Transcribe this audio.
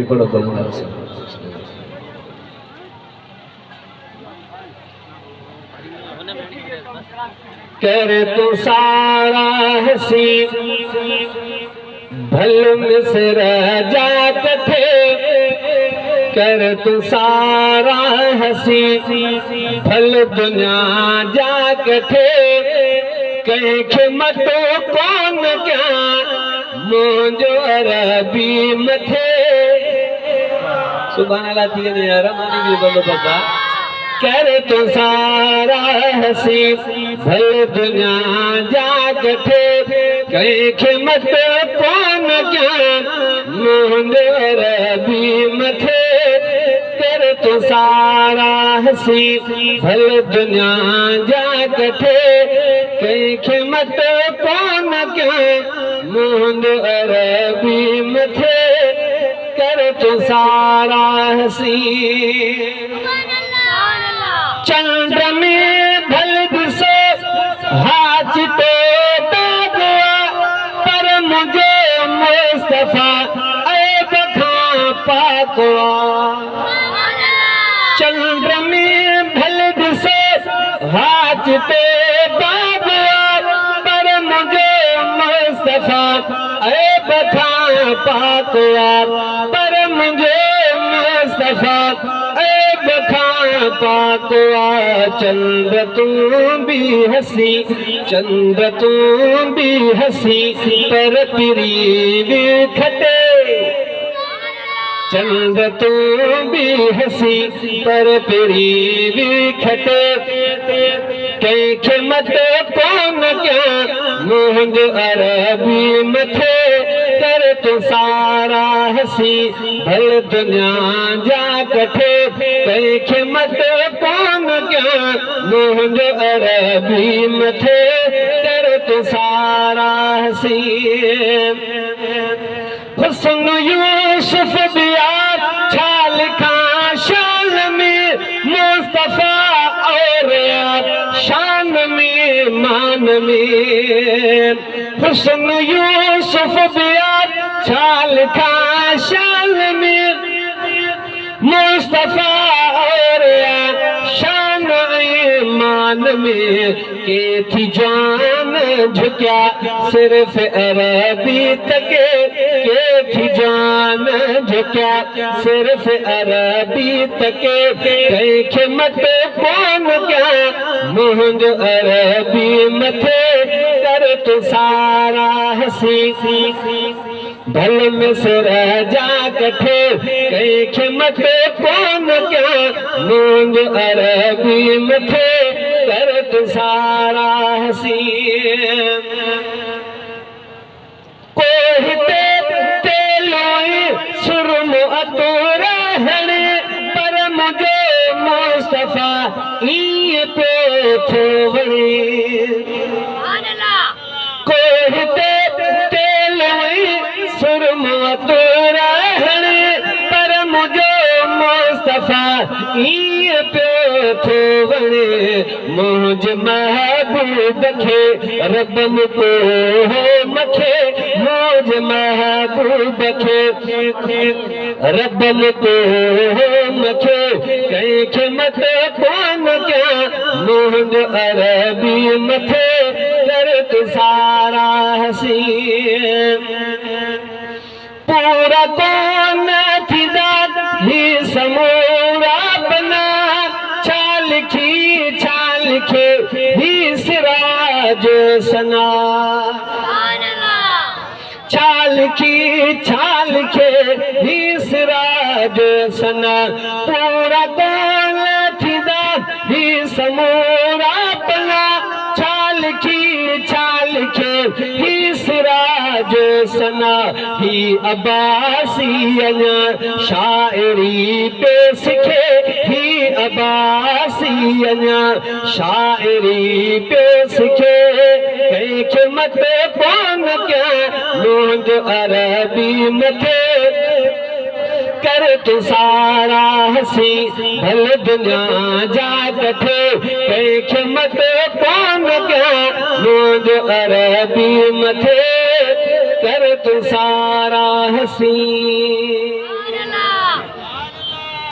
पढ़ो बल्ला से कर तू सारा हसी भल मिसर जात थे कर तू सारा हसी भल दुनिया जाग थे कंहिंखे मतो कोन क्या मुंहिंजो अरबी मथे सुभान अल्लाह थी वञे यार मानी बि बंदो पता कर तू सारा हसी भल दुनिया जाग थे कंहिंखे मतो कोन क्या मुंहिंजो अरबी मथे कर तू सारा हसी भल दुनिया जाग थे कंहिंखे मतो कोन क्या मुंहिंजो अरबी मथे कर तू सारा हसी चंद्र में भल दिसो हाथ तो गया पर मुझे मुस्तफा ऐब खां पाकुआ चंद्र में भल दिसो हाथ तो गया पर मुझे मुस्तफा ऐब खां पाकुआ पर मुझे मुस्तफा ऐब खां पाकुआ चंद्र तू भी हसी चंद्र तू भी हसी पर पिरी भी खटे चंद्र तू भी हसी पर पिरी भी खटे कंहिंखे मतो कोन क्या मुंहिंजो अरबी मथे कर तू सारा हसी भल दुनिया जाग थे कंहिंखे मतो कोन क्या मुंहिंजो अरबी मथे कर तू सारा हसी हुस्न यूसुफ दिया छाल खां शान में मुस्तफा और शान में मान में हुस्न यूसुफ दिया छाल खां शान में मुस्तफा और शान मान में के थी जान झुक्या सिर्फ अरबी तके के थी जान झुक्या सिर्फ अरबी तके कंहिंखे मतो कोन क्या मुंहिंजो अरबी मथे कर तू सारा हसी भल मिसर जाग थे कंहिंखे मतो कोन क्या मुंहिंजो अरबी मथे कर तू सारा हसी कोई ते लोई सुरम अतोरा हणे पर मुझे मुस्तफा ईअं पियो थो वणे कोई ते लोई सुरम अतोरा हणे पर मुझे मुस्तफा ईअं पियो थो वणे मुंहिंजे महबूब खे रब को मखे मुंहिंजे महबूब खे रब को मखे कंहिंखे मतो कोन क्या मुंहिंजो अरबी मथे कर तू सारा हसी पूरा कोन थींदा ही समूरा बना छा लिखे ही सिराज सना छाल के ही सिराज सना पूरा कोन थींदा ही समूरा बना छाल के ही सिराज सना ही अब्बासी अञा शाइरी पे सिखे ही अब्बासी अञा शाइरी पे सिखे कंहिंखे मतो कोन क्या मुंहिंजो अरबी मथे कर तू सारा हसी भल दुनिया जाग थे कंहिंखे मतो कोन क्या मुंहिंजो अरबी मथे कर तू सारा हसी।